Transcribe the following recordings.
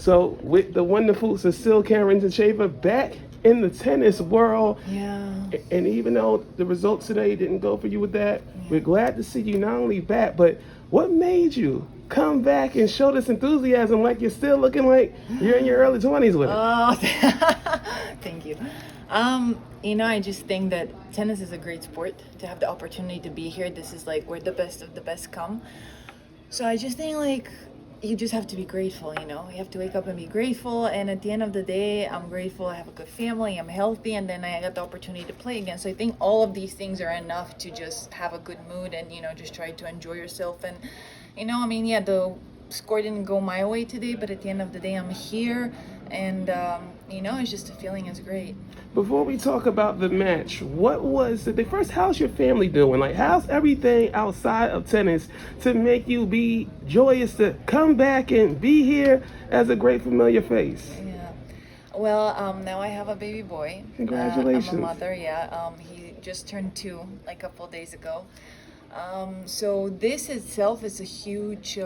So with the wonderful Sesil Karantancheva back in the tennis world, Yeah. and even though the results today didn't go for you with that, Yeah. we're glad to see you not only back, but what made you come back and show this enthusiasm like you're still looking like you're in your early 20s with it? Oh, thank you. I just think that tennis is a great sport. To have the opportunity to be here, this is like where the best of the best come. So I just think like you just have to be grateful. You have to wake up and be grateful. And at the end of the day, I'm grateful. I have a good family. I'm healthy, and then I got the opportunity to play again. So I think all of these things are enough to just have a good mood and just try to enjoy yourself. And the score didn't go my way today, but at the end of the day, I'm here, and it's just the feeling is great. Before we talk about the match, what was the first? How's your family doing? Like, how's everything outside of tennis to make you be joyous to come back and be here as a great familiar face? Yeah. Well, now I have a baby boy. Congratulations. I'm a mother. Yeah. He just turned 2 like a couple of days ago. So this itself is a huge.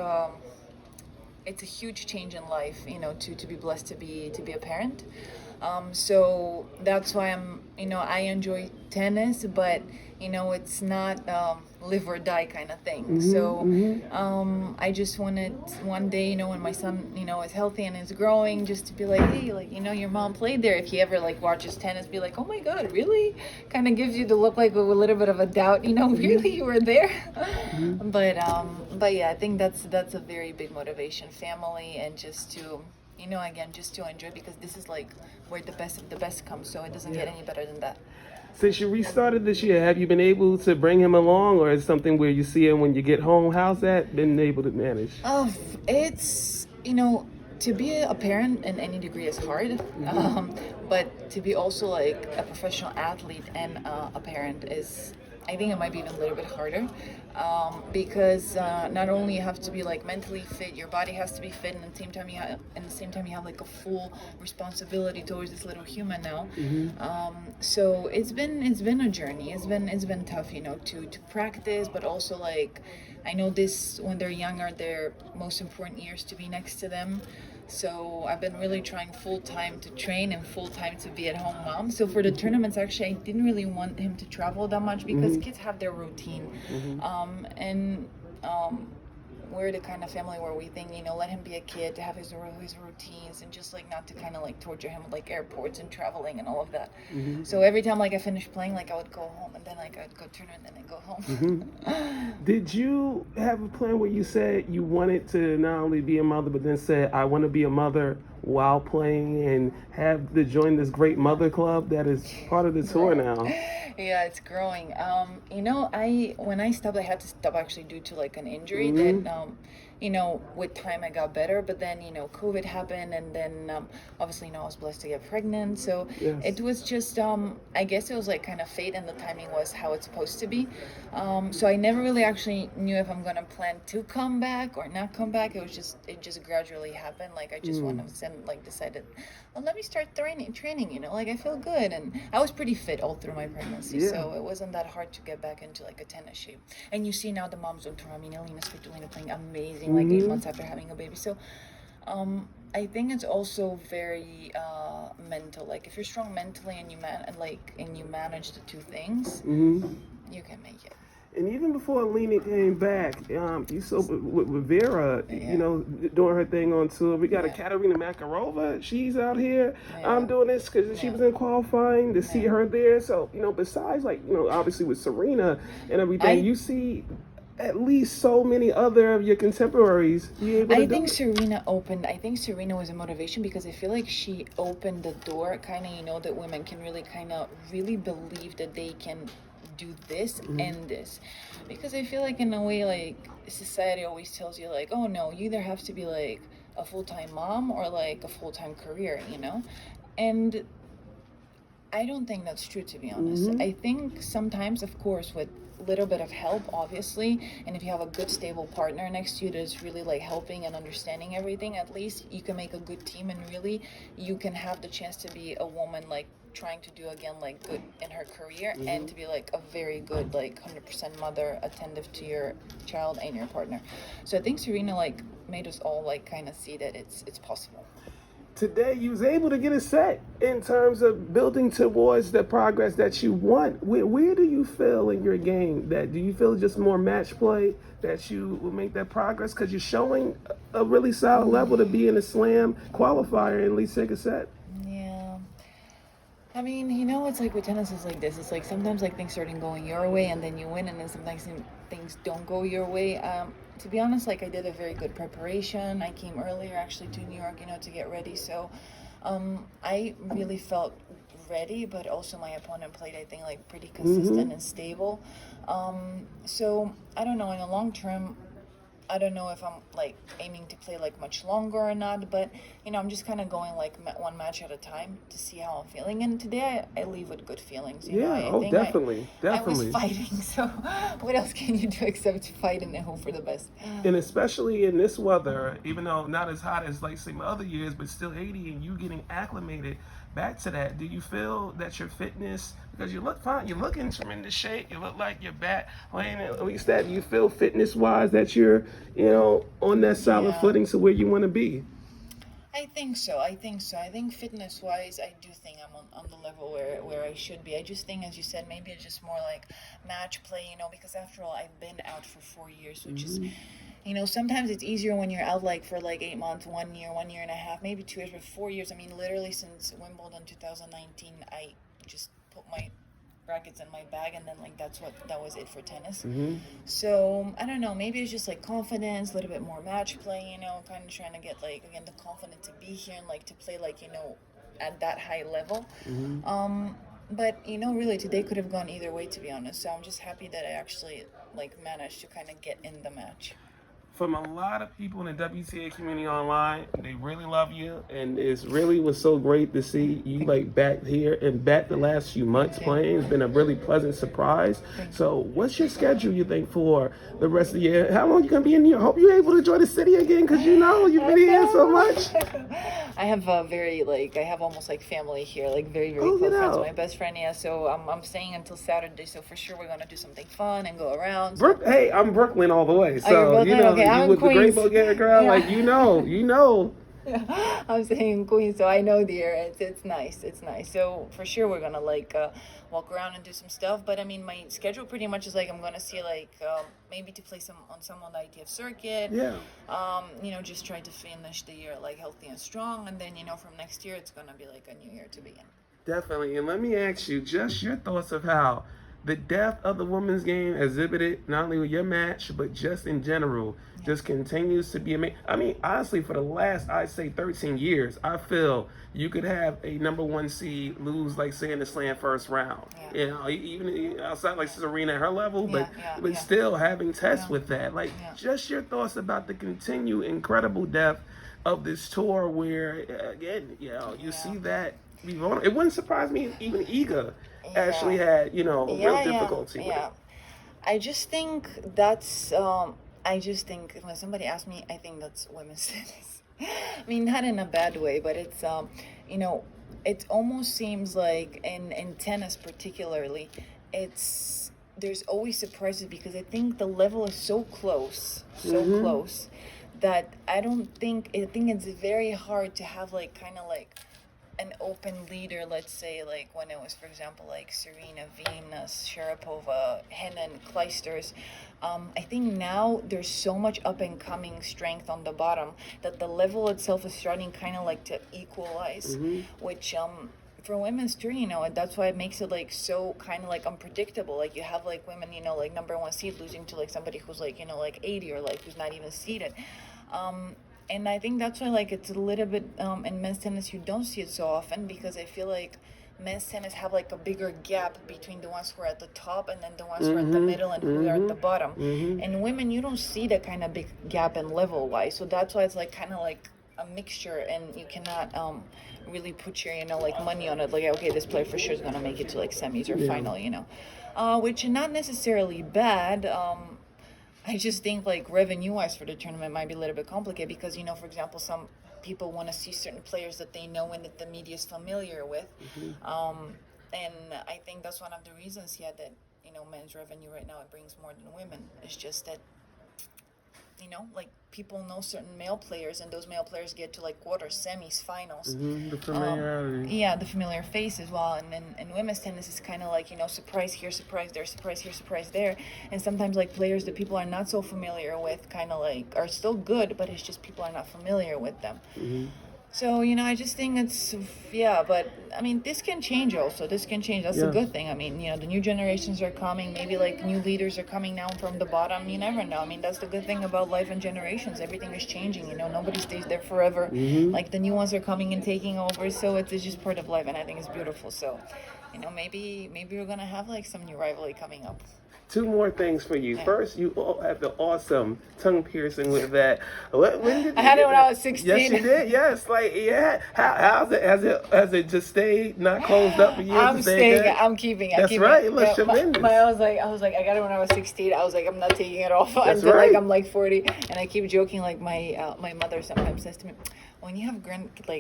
It's a huge change in life, to be blessed to be a parent. So that's why I enjoy tennis, but it's not live or die kind of thing. I just wanted one day, when my son, is healthy and is growing, just to be like, hey, like, your mom played there. If he ever like watches tennis, be like, oh my God, really? Kind of gives you the look like with a little bit of a doubt, really you were there. But yeah, I think that's a very big motivation, family, and just to again, just to enjoy, because this is like where the best of the best comes, so it doesn't get any better than that. Since you restarted this year, have you been able to bring him along, or is it something where you see him when you get home? How's that been able to manage? It's to be a parent in any degree is hard, but to be also like a professional athlete and a parent is, I think it might be even a little bit harder, because not only you have to be like mentally fit, your body has to be fit, and at the same time you have like a full responsibility towards this little human now. So it's been a journey. It's been tough, to practice, but also like I know this when they're younger, their most important years to be next to them. So I've been really trying full time to train and full time to be at home mom. So for the tournaments, actually, I didn't really want him to travel that much because kids have their routine. We're the kind of family where we think, let him be a kid, to have his routines, and just like not to kind of like torture him with like airports and traveling and all of that. So every time like I finished playing, like I would go home, and then like I'd go tournament and then go home. Did you have a plan where you said you wanted to not only be a mother, but then said, I want to be a mother while playing, and have to join this great mother club that is part of the tour now? Yeah, it's growing. When I stopped, I had to stop actually due to like an injury that, with time I got better, but then, COVID happened, and then obviously, I was blessed to get pregnant. So Yes. it was just, I guess it was like kind of fate, and the timing was how it's supposed to be. So I never really actually knew if I'm going to plan to come back or not come back. It just gradually happened. Like I just decided, well, let me start training, like I feel good. And I was pretty fit all through my pregnancy. Yeah. So it wasn't that hard to get back into like a tennis shape. And you see now the moms on tour. I mean, Alina Svitolina playing amazing, like 8 months after having a baby. So I think it's also very mental. Like if you're strong mentally and you manage the two things, you can make it. And even before Alina came back, you saw with Vera, doing her thing on tour. We got a Katerina Makarova. She's out here. I'm doing this because she was in qualifying to see her there. So, besides obviously with Serena and everything, you see at least so many other of your contemporaries be able to I think Serena was a motivation, because I feel like she opened the door kind of, that women can really kind of really believe that they can do this and this, because I feel like in a way like society always tells you like, oh no, you either have to be like a full-time mom or like a full-time career, and I don't think that's true, to be honest. I think sometimes, of course, with little bit of help, obviously, and if you have a good stable partner next to you that's really like helping and understanding everything, at least you can make a good team, and really you can have the chance to be a woman like trying to do again like good in her career, and to be like a very good like 100% mother, attentive to your child and your partner. So I think Serena like made us all like kind of see that it's possible. today you was able to get a set in terms of building towards the progress that you want. Where do you feel in your game that do you feel just more match play that you will make that progress because you're showing a really solid level to be in a slam qualifier and at least take a set? Yeah. I mean, it's like with tennis is like this. It's like sometimes like things starting going your way and then you win, and then sometimes things don't go your way. To be honest, like I did a very good preparation. I came earlier actually to New York, to get ready. So I really felt ready, but also my opponent played, I think, like pretty consistent and stable. So I don't know, in the long term, I don't know if I'm like aiming to play like much longer or not, but I'm just kind of going like one match at a time to see how I'm feeling. And today I leave with good feelings. Definitely. I was fighting, so what else can you do except fight and hope for the best? And especially in this weather, even though not as hot as like some other years, but still 80, and you getting acclimated back to that, do you feel that your fitness, because you look fine, you look in tremendous shape, you look like you're back playing, at least that you feel fitness wise that you're on that solid footing to where you want to be? I think so. I think fitness wise, I do think I'm on the level where I should be. I just think, as you said, maybe it's just more like match play, because after all, I've been out for 4 years, which is, sometimes it's easier when you're out like for like 8 months, 1 year, 1.5 years, maybe 2 years, but 4 years. I mean, literally since Wimbledon 2019, I just put my rackets in my bag, and then like that was it for tennis. So I don't know, maybe it's just like confidence, a little bit more match play, kind of trying to get like again the confidence to be here and like to play like at that high level. But really today could have gone either way, to be honest. So I'm just happy that I actually like managed to kind of get in the match. From a lot of people in the WTA community online, they really love you, and it's really was so great to see you like back here and back the last few months playing. It's been a really pleasant surprise. So, what's your schedule, you think, for the rest of the year? How long you gonna be in here? Hope you're able to enjoy the city again, because you've been here so much. I have I have almost like family here, like very close friends. My best friend, So I'm staying until Saturday. So for sure we're gonna do something fun and go around. So. Hey, I'm Brooklyn all the way. So okay, you with the great Bulgarian girl, like you know. Yeah, I'm saying Queens, so I know the area. It's nice. It's nice. So for sure we're gonna like walk around and do some stuff. But I mean, my schedule pretty much is like I'm gonna see like maybe to play some on the ITF circuit. Yeah. Just try to finish the year like healthy and strong, and then from next year it's gonna be like a new year to begin. Definitely. And let me ask you just your thoughts of how the depth of the women's game exhibited not only with your match but just in general just continues to be amazing. I mean, honestly, for the last, I'd say 13 years, I feel you could have a number one seed lose, like, say, in the slam first round. Even outside, like, Serena at her level, but still having tests with that. Like, just your thoughts about the continued incredible depth of this tour where, again, you see that. It wouldn't surprise me if even Iga actually had, real difficulty with it. I just think that's, when somebody asks me, I think that's women's tennis. I mean, not in a bad way, but it's, it almost seems like in tennis particularly, there's always surprises because I think the level is so close, close, that I think it's very hard to have like kind of like an open leader, let's say, like when it was, for example, like Serena, Venus, Sharapova, Henin, Clijsters. I think now there's so much up and coming strength on the bottom that the level itself is starting kind of like to equalize, which for women's tour, that's why it makes it like so kind of like unpredictable. Like you have like women, like number one seed losing to like somebody who's like, like 80 or like who's not even seeded. And I think that's why like it's a little bit in men's tennis you don't see it so often, because I feel like men's tennis have like a bigger gap between the ones who are at the top and then the ones who are at the middle and who are at the bottom. And women, you don't see that kind of big gap in level wise. So that's why it's like kind of like a mixture, and you cannot really put your like money on it. Like, okay, this player for sure is gonna make it to like semis or final, which is not necessarily bad. I just think like revenue-wise for the tournament might be a little bit complicated because, for example, some people want to see certain players that they know and that the media is familiar with. And I think that's one of the reasons, that, men's revenue right now, it brings more than women. It's just that like people know certain male players, and those male players get to like quarters, semis, finals. The familiarity. Yeah, the familiar face as well. And then in women's tennis, it's kind of like, surprise here, surprise there, surprise here, surprise there. And sometimes like players that people are not so familiar with kind of like are still good, but it's just people are not familiar with them. So, I just think but I mean, this can change also. This can change. That's a good thing. I mean, the new generations are coming. Maybe like new leaders are coming now from the bottom. You never know. I mean, that's the good thing about life and generations. Everything is changing. Nobody stays there forever. Like the new ones are coming and taking over. So it's just part of life, and I think it's beautiful. So, maybe we're going to have like some new rivalry coming up. Two more things for you. First, you have the awesome tongue piercing with that. When did I had it when I was 16. Yes, you did. Yes, How's it? Has it just stayed not closed up for you? I'm staying. I'm keeping it. That's right. It looks tremendous. I was like, I got it when I was 16. I was like, I'm not taking it off until right. I'm like 40. And I keep joking. Like my mother sometimes says to me, when you have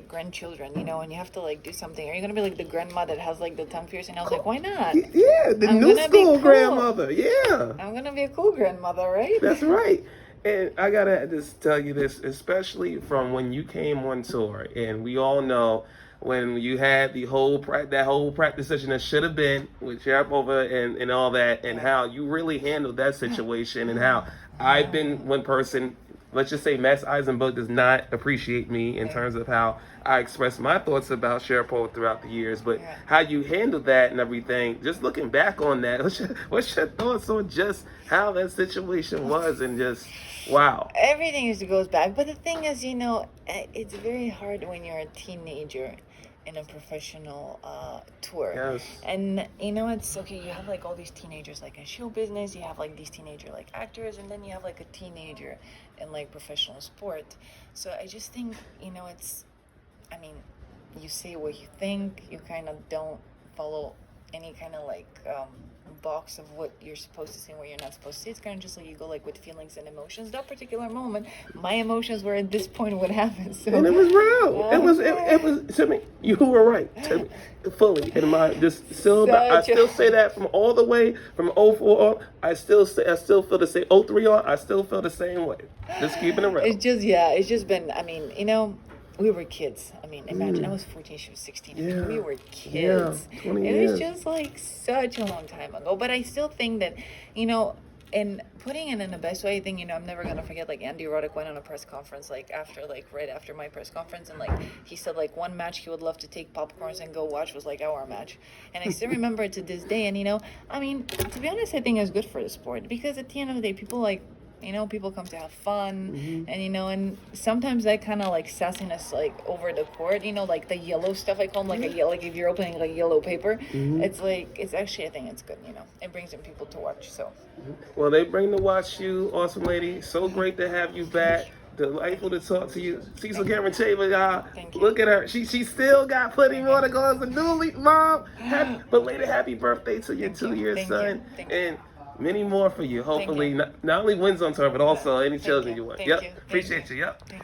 grandchildren, and you have to like do something, are you gonna be like the grandma that has like the tongue piercing? I was like, why not? Yeah, the new school grandmother. Yeah, I'm gonna be a cool grandmother, right? That's right. And I gotta just tell you this, especially from when you came on tour, and we all know when you had that whole practice session that should have been with Sharapova and all that, and how you really handled that situation, and how I've been one person. Let's just say Max Eisenberg does not appreciate me in terms of how I express my thoughts about Sharapova throughout the years, but how you handled that and everything, just looking back on that, what's your thoughts on just how that situation was and just, wow. Everything goes back, but the thing is, it's very hard when you're a teenager in a professional tour. Yes. And it's okay, you have like all these teenagers like in show business, you have like these teenager like actors, and then you have like a teenager in like professional sport. So I just think, you say what you think, you kind of don't follow any kind of like box of what you're supposed to say and what you're not supposed to say. It's kind of just like you go like with feelings and emotions. That particular moment, my emotions were at this point what happened. So and it was real. It was to me. You were right to me fully in my I still say that from all the way from 04 on. I still feel the same. 03 on. I still feel the same way. Just keeping it real. It's just been. We were kids. Imagine I was 14, she was 16. We were kids. Yeah, 20 it years. was just like such a long time ago. But I still think that, and putting it in the best way, I think, I'm never going to forget, like, Andy Roddick went on a press conference, right after my press conference, and, like, he said, like, one match he would love to take popcorns and go watch was, like, our match. And I still remember it to this day. And, to be honest, I think it's good for the sport, because at the end of the day, people, like, people come to have fun, and, and sometimes that kind of, like, sassiness, like, over the court, like the yellow stuff, I call them, like if you're opening, like, yellow paper, it's, like, it's actually, I think it's good, it brings in people to watch, so. Well, they bring to watch you, awesome lady. So great to have you back. Delightful to talk to you. Sesil Karantancheva, y'all. Look at her. She still got plenty more to go as a newly mom. Belated happy birthday to your 2-year son. And many more for you. Hopefully, not only wins on tour, but also any children you want. Appreciate you. Yep.